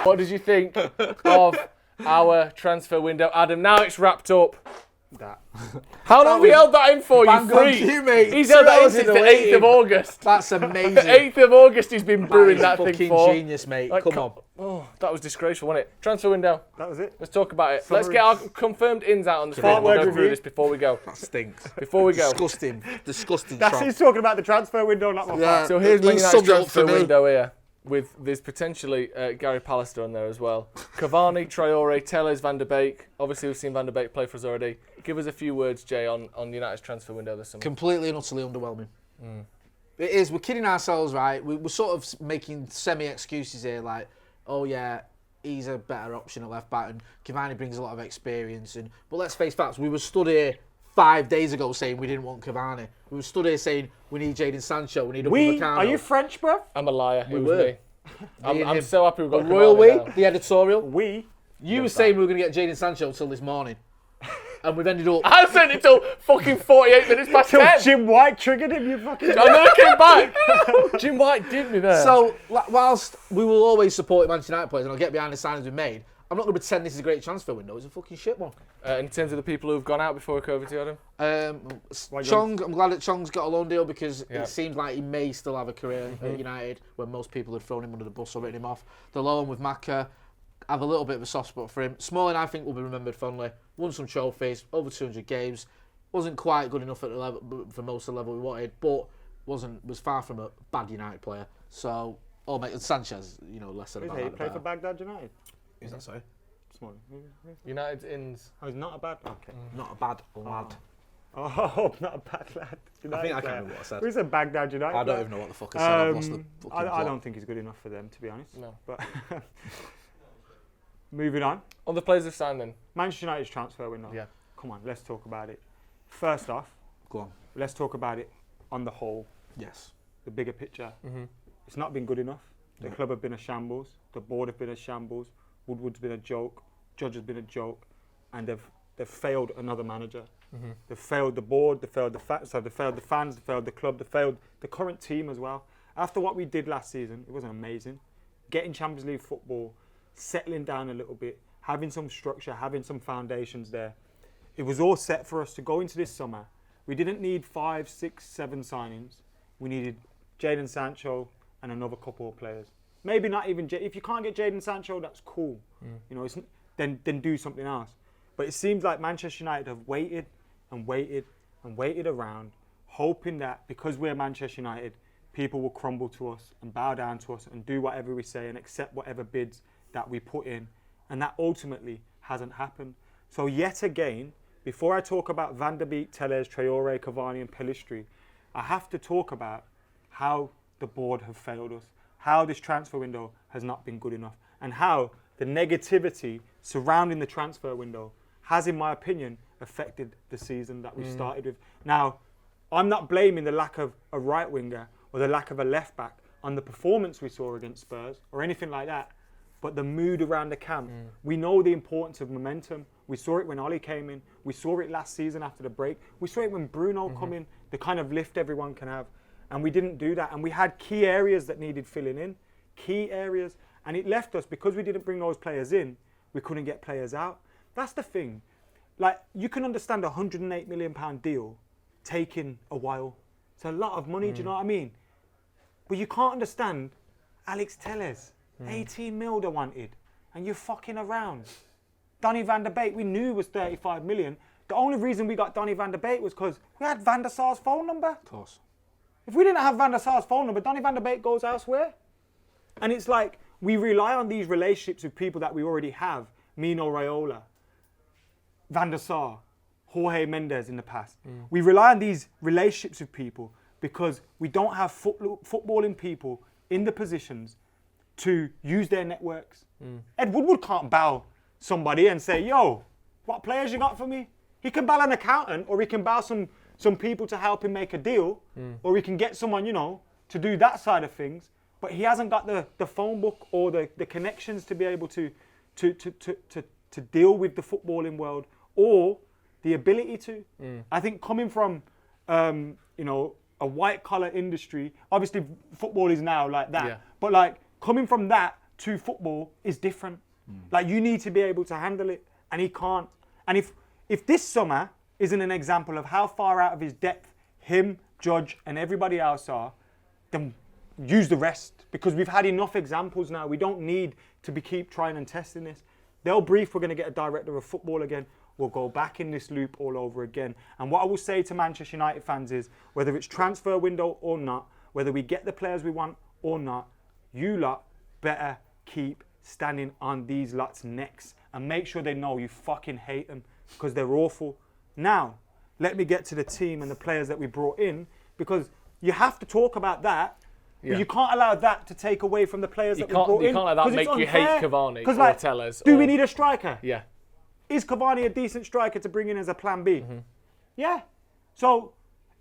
What did you think of our transfer window, Adam? Now it's wrapped up. That. How long have we held that in for, you freak? You, mate. He's held that in since the 8th of August. That's amazing. The 8th of August he's been brewing that thing fucking for. Genius, mate. Like, Come on. Oh, that was disgraceful, wasn't it? Transfer window. That was it. Let's talk about it. Summary. Let's get our confirmed ins out on the screen. Fart We'll word go through review. this before we go. That stinks. Before we go. Disgusting. That's Trump. he's talking about the transfer window, not my part. So here's Man He's United's subbed up for transfer me. window here. There's potentially Gary Pallister on there as well. Cavani, Traore, Telles, Van der Beek. Obviously, we've seen Van der Beek play for us already. Give us a few words, Jay, on United's transfer window this summer. Completely and utterly underwhelming. It is. We're kidding ourselves, right? We're sort of making semi-excuses here, like, oh yeah, he's a better option at left back, and Cavani brings a lot of experience. But let's face facts. We were stood here 5 days ago saying we didn't want Cavani. We were stood here saying we need Jadon Sancho, we need Upamecano. Are you French, bruv? I'm a liar. It was were. me. I'm so happy we've got The royal Cavani we, now. the editorial. You were saying we were going to get Jadon Sancho until this morning. And we've ended up... I said it till fucking 48 minutes past 10. Jim White triggered him, you fucking... And then I came back. Jim White did me there. So, whilst we will always support Manchester United players, and I'll get behind the signings we've made, I'm not going to pretend this is a great transfer window. It's a fucking shit one. In terms of the people who've gone out before we go over to you, Adam? Chong, I'm glad that Chong's got a loan deal because Yeah. it seems like he may still have a career at United when most people had thrown him under the bus or written him off. The loan with Mckola, I have a little bit of a soft spot for him. Smalling, I think, will be remembered fondly. Won some trophies, over 200 games. Wasn't quite good enough at the level for most of the level we wanted, but was far from a bad United player. So, Sanchez, less than He about that. played for Baghdad United. Is that so? Small. United's ins. Oh, he's not a bad... Okay. Not a bad lad. Oh, not a bad lad. I think I can't remember what I said. Who's a Baghdad United? I don't even know what the fuck I said. I've lost the fucking I plot. don't think he's good enough for them, to be honest. No. But moving on. Other players have signed then. Manchester United's transfer window. Yeah. Come on, let's talk about it. First off, Go on. let's talk about it on the whole, Yes. the bigger picture. It's not been good enough. The club have been a shambles. The board have been a shambles. Woodward's been a joke. Judge has been a joke, and they've failed another manager. They've failed the board. They failed they failed the fans. They failed the club. They failed the current team as well. After what we did last season, it wasn't amazing. Getting Champions League football, settling down a little bit, having some structure, having some foundations there. It was all set for us to go into this summer. We didn't need 5, 6, 7 signings. We needed Jadon Sancho and another couple of players. Maybe not even if you can't get Jadon Sancho, that's cool. Then do something else. But it seems like Manchester United have waited and waited and waited around, hoping that because we're Manchester United, people will crumble to us and bow down to us and do whatever we say and accept whatever bids that we put in. And that ultimately hasn't happened. So yet again, before I talk about Van der Beek, Telles, Traore, Cavani and Pellistri, I have to talk about how the board have failed us, how this transfer window has not been good enough, and how the negativity surrounding the transfer window has, in my opinion, affected the season that we started with. Now, I'm not blaming the lack of a right winger or the lack of a left back on the performance we saw against Spurs or anything like that, but the mood around the camp. We know the importance of momentum. We saw it when Ollie came in. We saw it last season after the break. We saw it when Bruno come in, the kind of lift everyone can have. And we didn't do that. And we had key areas that needed filling in, key areas. And it left us, because we didn't bring those players in, we couldn't get players out. That's the thing. Like, you can understand a £108 million deal taking a while. It's a lot of money, do you know what I mean? But you can't understand Alex Telles, 18 mil they wanted, and you're fucking around. Donny van der Beek, we knew was 35 million. The only reason we got Donny van der Beek was because we had Van der Sar's phone number. Of course. If we didn't have Van der Sar's phone number, Donny van der Beek goes elsewhere. And it's like, we rely on these relationships with people that we already have. Mino Raiola, Van der Sar, Jorge Mendes in the past. We rely on these relationships with people because we don't have footballing people in the positions to use their networks. Ed Woodward can't bow somebody and say, yo, what players you got for me? He can bow an accountant, or he can bow some people to help him make a deal, or he can get someone, to do that side of things. But he hasn't got the phone book or the connections to be able to deal with the footballing world, or the ability to. I think coming from, a white collar industry, obviously football is now like that, but like coming from that to football is different. Like, you need to be able to handle it, and he can't. And if this summer isn't an example of how far out of his depth him, Judge, and everybody else are, then use the rest, because we've had enough examples now. We don't need to keep trying and testing this. They'll brief, we're going to get a director of football again. We'll go back in this loop all over again. And what I will say to Manchester United fans is, whether it's transfer window or not, whether we get the players we want or not, you lot better keep standing on these lots' necks and make sure they know you fucking hate them, because they're awful. Now, let me get to the team and the players that we brought in, because you have to talk about that. Yeah. But you can't allow that to take away from the players that we brought in. You can't let that make you hate Cavani or like, Tellez. Do we need a striker? Yeah. Is Cavani a decent striker to bring in as a plan B? Yeah. So,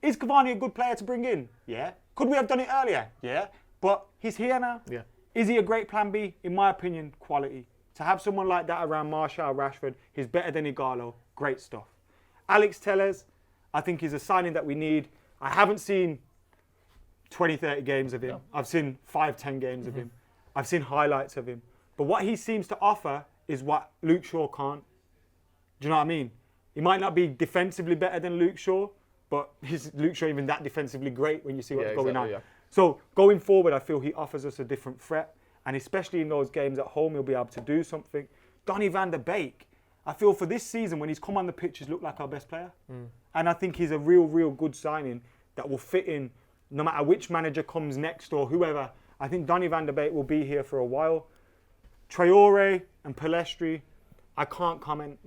is Cavani a good player to bring in? Yeah. Could we have done it earlier? Yeah. But he's here now. Yeah. Is he a great plan B? In my opinion, quality. To have someone like that around Martial, Rashford, he's better than Diallo. Great stuff. Alex Tellez, I think he's a signing that we need. I haven't seen 20, 30 games of him. No. I've seen 5, 10 games of him. I've seen highlights of him. But what he seems to offer is what Luke Shaw can't. Do you know what I mean? He might not be defensively better than Luke Shaw, but is Luke Shaw even that defensively great when you see what's going on? Yeah. So going forward, I feel he offers us a different threat. And especially in those games at home, he'll be able to do something. Donny van der Beek, I feel for this season, when he's come on the pitch, he's looked like our best player. And I think he's a real good signing that will fit in no matter which manager comes next or whoever. I think Donny van der Beek will be here for a while. Traore and Pellistri, I can't comment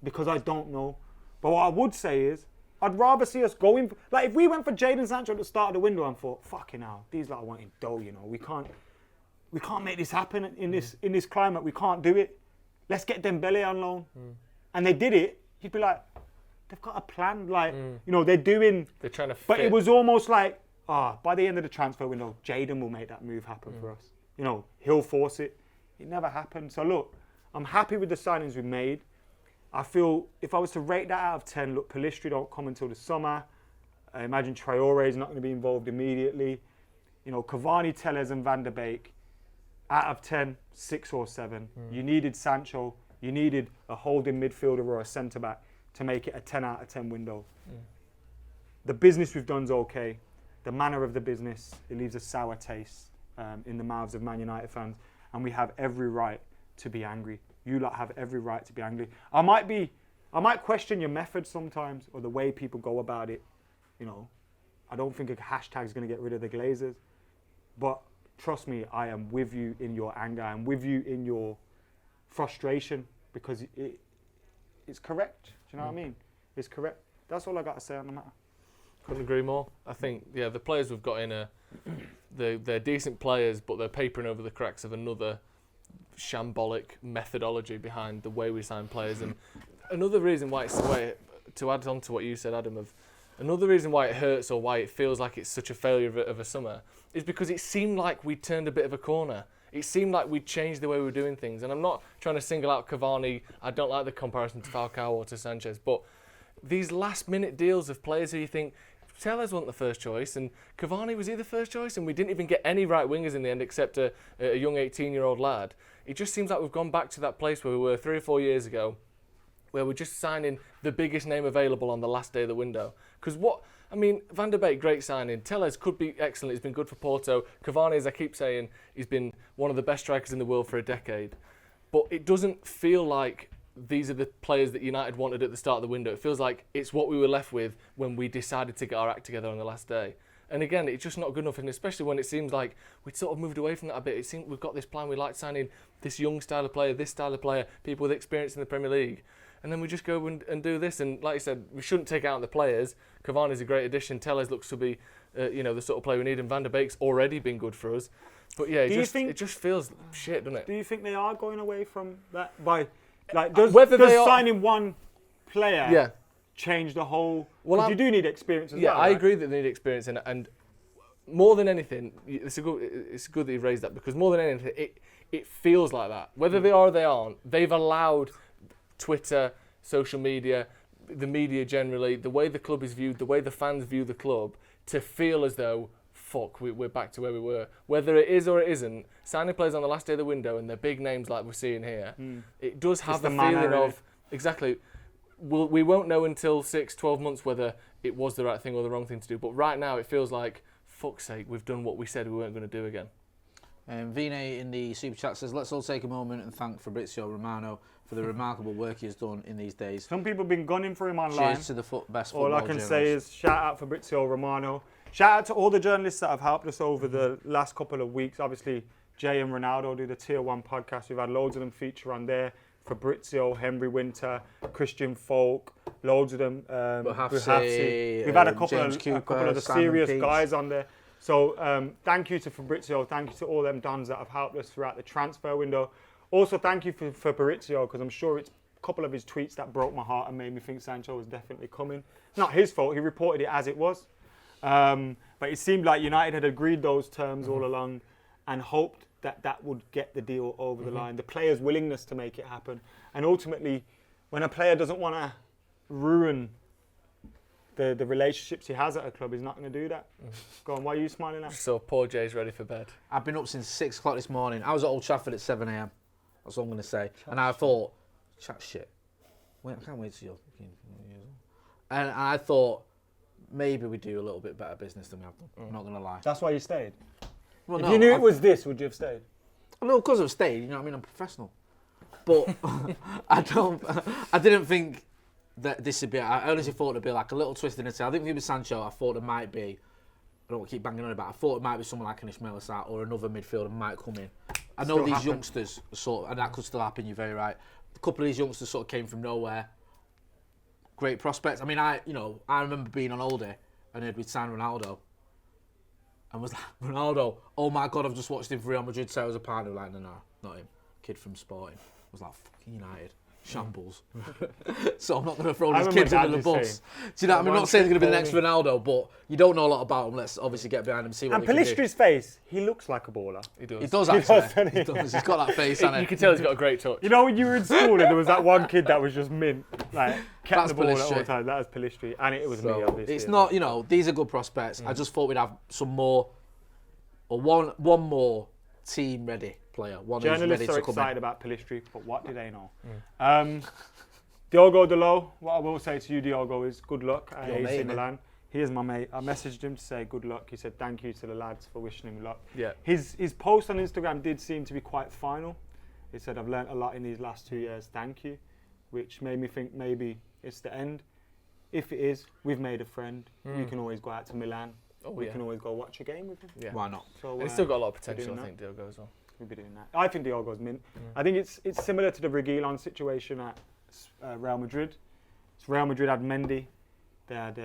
because I don't know. But what I would say is, I'd rather see us going. Like, if we went for Jadon Sancho at the start of the window and thought, fucking hell, these lot are wanting dough, you know. We can't make this happen in this climate. We can't do it. Let's get Dembele on loan. And they did it. You'd be like, they've got a plan. Like, you know, they're trying to fit. But it was almost like, by the end of the transfer window, Jadon will make that move happen for us. You know, he'll force it. It never happened. So look, I'm happy with the signings we've made. I feel if I was to rate that out of 10, look, Pellistri don't come until the summer. I imagine Traore is not going to be involved immediately. You know, Cavani, Tellez and Van der Beek, out of 10, 6 or 7. You needed Sancho. You needed a holding midfielder or a centre-back to make it a 10 out of 10 window. The business we've done is okay. The manner of the business, it leaves a sour taste in the mouths of Man United fans. And we have every right to be angry. You lot have every right to be angry. I might question your method sometimes or the way people go about it. You know, I don't think a hashtag is going to get rid of the Glazers. But trust me, I am with you in your anger. I'm with you in your frustration because it's correct. Do you know what I mean? It's correct. That's all I got to say on the matter. Couldn't agree more. I think, the players we've got in they're decent players, but they're papering over the cracks of another shambolic methodology behind the way we sign players. And another reason why to add on to what you said, Adam, another reason why it hurts or why it feels like it's such a failure of a summer is because it seemed like we turned a bit of a corner. It seemed like we'd changed the way we were doing things. And I'm not trying to single out Cavani. I don't like the comparison to Falcao or to Sanchez, but these last-minute deals of players who you think, Tellez wasn't the first choice, and Cavani, was he the first choice? And we didn't even get any right wingers in the end except a young 18-year-old lad. It just seems like we've gone back to that place where we were 3 or 4 years ago, where we're just signing the biggest name available on the last day of the window. Because Van der Beek, great signing. Tellez could be excellent. He's been good for Porto. Cavani, as I keep saying, he's been one of the best strikers in the world for a decade. But it doesn't feel like these are the players that United wanted at the start of the window. It feels like it's what we were left with when we decided to get our act together on the last day. And again, it's just not good enough, and especially when it seems like we'd sort of moved away from that a bit. It seems we've got this plan, we like signing this young style of player, this style of player, people with experience in the Premier League. And then we just go and do this. And like I said, we shouldn't take out the players. Cavani's a great addition. Tellez looks to be the sort of player we need, and Van der Beek's already been good for us. But yeah, it just feels shit, doesn't it? Do you think they are going away from that by... Like, does signing one player change the whole... Well, you do need experience as well, I agree that they need experience, and more than anything, it's good that you've raised that, because more than anything, it feels like that. Whether they are or they aren't, they've allowed Twitter, social media, the media generally, the way the club is viewed, the way the fans view the club, to feel as though fuck, we're back to where we were. Whether it is or it isn't, signing players on the last day of the window and they're big names like we're seeing here, it does have the feeling of, exactly, we won't know until 6-12 months whether it was the right thing or the wrong thing to do. But right now it feels like, fuck's sake, we've done what we said we weren't going to do again. Vine in the super chat says, let's all take a moment and thank Fabrizio Romano for the remarkable work he has done in these days. Some people have been gunning for him online. Cheers to the best football All I can say is shout out Fabrizio Romano. Shout out to all the journalists that have helped us over the last couple of weeks. Obviously, Jay and Ronaldo do the Tier 1 podcast. We've had loads of them feature on there. Fabrizio, Henry Winter, Christian Folk, loads of them. We've had a couple of the serious guys on there. So thank you to Fabrizio, thank you to all them Dons that have helped us throughout the transfer window. Also thank you for Fabrizio, because I'm sure it's a couple of his tweets that broke my heart and made me think Sancho was definitely coming. Not his fault, he reported it as it was. But it seemed like United had agreed those terms all along and hoped that that would get the deal over the line. The player's willingness to make it happen. And ultimately, when a player doesn't want to ruin the relationships he has at a club, he's not going to do that. Go on, why are you smiling at? So poor Jay's ready for bed. I've been up since 6 o'clock this morning. I was at Old Trafford at 7 a.m. That's all I'm going to say. And I thought, chat shit. Wait, I can't wait till you're and I thought, maybe we do a little bit better business than we have done. I'm not going to lie. That's why you stayed? Well, if you knew it was this, would you have stayed? No, because I've stayed, you know what I mean? I'm professional. But I didn't think that this would be, I honestly thought it'd be like a little twist in the tail. I think if it was Sancho, I thought it might be, I don't want to keep banging on about it, I thought it might be someone like an Ismail Assar or another midfielder might come in. I know these youngsters, and that could still happen, you're very right. A couple of these youngsters sort of came from nowhere. Great prospects. I mean, I remember being on holiday and heard we'd signed Ronaldo. And was like, Ronaldo, oh my God, I've just watched him for Real Madrid say I was a partner. Like, no, not him. Kid from Sporting. I was like, fucking United. Shambles. So I'm not going to throw these kids under the bus. Do you know what I mean? I'm not saying he's going to be the next Ronaldo, but you don't know a lot about him. Let's obviously get behind him and see what he can do. And Pellistri's face, he looks like a baller. He does. He does, actually. He does. He's got that face, hasn't he? You can tell he's got a great touch. You know when you were in school and there was that one kid that was just mint, like kept the ball at all times. That was Pellistri, and it was me, obviously. It's not, you know, these are good prospects. I just thought we'd have some more, or one more team-ready player. Journalists are excited about Pellistri, but what do they know? Diogo Dalot, what I will say to you, Diogo, is good luck at AC Milan. He is my mate. I messaged him to say good luck. He said thank you to the lads for wishing him luck. Yeah. His post on Instagram did seem to be quite final. He said, I've learnt a lot in these last 2 years, thank you, which made me think maybe it's the end. If it is, we've made a friend. We can always go out to Milan. We can always go watch a game with him. Yeah. Why not? So, and he's still got a lot of potential, I think, Diogo as well. We'll be doing that. I think Diogo's mint. I think it's similar to the Reguilon situation at Real Madrid. So Real Madrid had Mendy, they had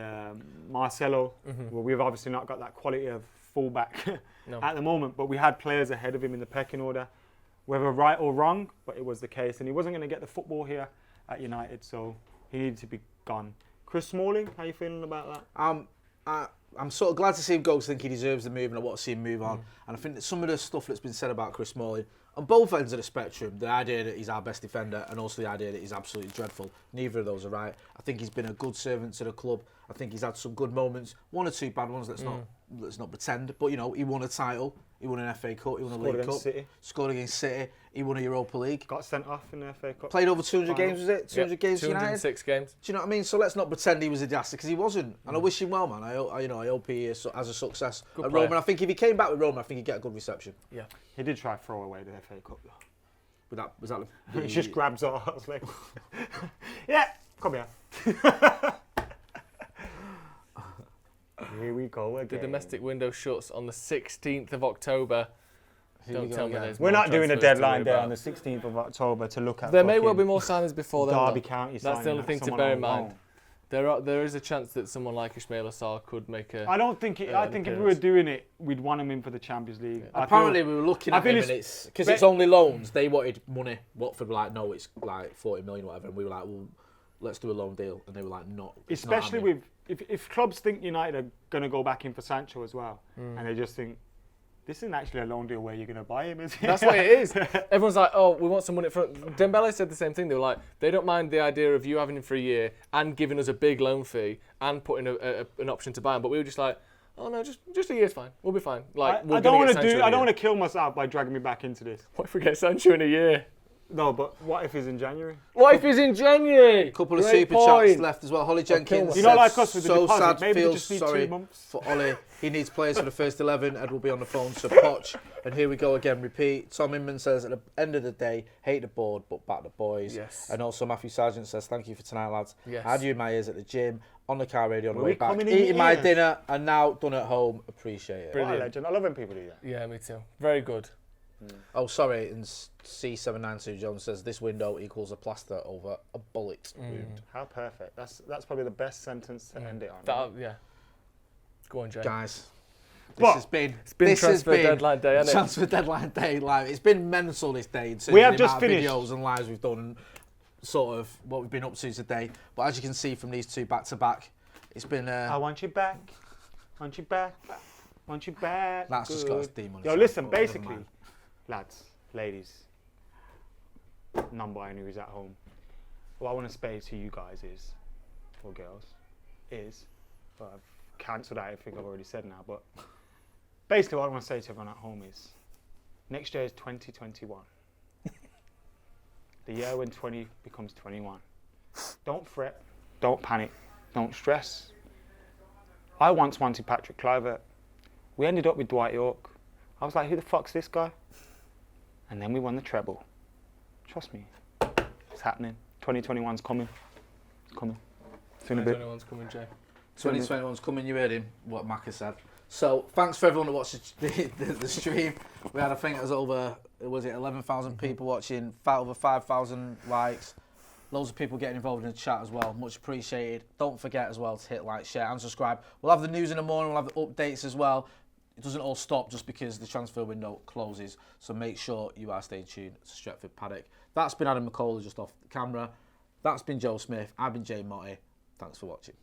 Marcelo. Well, we've obviously not got that quality of fullback at the moment, but we had players ahead of him in the pecking order, whether right or wrong, but it was the case. And he wasn't going to get the football here at United, so he needed to be gone. Chris Smalling, how are you feeling about that? I'm sort of glad to see him go because I think he deserves the move and I want to see him move on. And I think that some of the stuff that's been said about Chris Smalling, on both ends of the spectrum, the idea that he's our best defender and also the idea that he's absolutely dreadful, neither of those are right. I think he's been a good servant to the club. I think he's had some good moments, one or two bad ones, let's not pretend. But, you know, he won a title, he won an FA Cup, he won a League Cup, scored against City, he won a Europa League. Got sent off in the FA Cup. Played over 200 games, was it? 200 games for United? 206 games. Do you know what I mean? So let's not pretend he was a disaster, because he wasn't. And I wish him well, man. I hope he has a success good at player. Roma. And I think if he came back with Roma, I think he'd get a good reception. Yeah. He did try to throw away the FA Cup, though. Was that He just grabs our arse like, yeah, come here. Here we go again. The domestic window shuts on the 16th of October. Don't tell me there's We're more not doing a transfers to deadline worry day about. on the 16th of October to look at. There may well be more signings before then. Derby though. County. That's the only thing to bear in mind. There is a chance that someone like Ismail Assar could make a. I don't think. I think if we were doing it, we'd want him in for the Champions League. Yeah. Apparently, we were looking at him, and it's because it's only loans. They wanted money. Watford were like, no, it's like 40 million, whatever, and we were like, well, let's do a loan deal, and they were like, no. Especially with if clubs think United are going to go back in for Sancho as well, and they just think. This isn't actually a loan deal where you're going to buy him, is it? That's what it is. Everyone's like, oh, we want some money for. Dembele said the same thing. They were like, they don't mind the idea of you having him for a year and giving us a big loan fee and putting an option to buy him. But we were just like, Oh no, just a year's fine. We'll be fine. Like I don't want to kill myself by dragging me back into this. What if we get Sancho in a year? No, but what if he's in January? What if he's in January? Couple of super chats left as well. Holly Jenkins. You know, like us with the so deposit. sad, Maybe we feels just need sorry 2 months. for Ollie. He needs players for the first 11. Ed will be on the phone. So Poch. And here we go again. Repeat. Tom Inman says, at the end of the day, hate the board, but back the boys. Yes. And also Matthew Sargent says, thank you for tonight, lads. Yes. I had you in my ears at the gym, on the car radio on the Were way we back, coming in eating my ears? dinner, and now done at home. Appreciate it. What a legend. I love when people do that. Yeah, me too. Very good. Oh, sorry. And C792 Jones says, this window equals a plaster over a bullet wound. How perfect. That's probably the best sentence to end it on. Yeah. Go on, Jay. Guys. But It's been transfer deadline day, hasn't it? Transfer deadline day. Like, it's been mental this day. In terms We have of the just amount of finished. videos and lives we've done and sort of what we've been up to today. But as you can see from these two back to back, it's been. I want you back. Want you back. Want you back. That's just got us demonetized. Yo, listen, but never basically, mind. lads, ladies, non-binaries at home, what I want to say to you guys is, or girls, well, I've cancelled out everything I've already said now, but basically what I want to say to everyone at home is, next year is 2021. The year when 20 becomes 21. Don't fret, don't panic, don't stress. I once wanted Patrick Kluivert. We ended up with Dwight York. I was like, who the fuck's this guy? And then we won the treble. Trust me, it's happening. 2021's coming. It's coming. It's in a bit. 2021's coming, Jay. 2021's coming, you heard him, what Macca said. So, thanks for everyone that watched the stream. We had, I think it was over, 11,000 people watching, over 5,000 likes. Loads of people getting involved in the chat as well. Much appreciated. Don't forget as well to hit like, share and subscribe. We'll have the news in the morning, we'll have the updates as well. It doesn't all stop just because the transfer window closes. So make sure you are staying tuned to Stretford Paddock. That's been Adam Mckola just off the camera. That's been Joe Smith. I've been Jay Motty. Thanks for watching.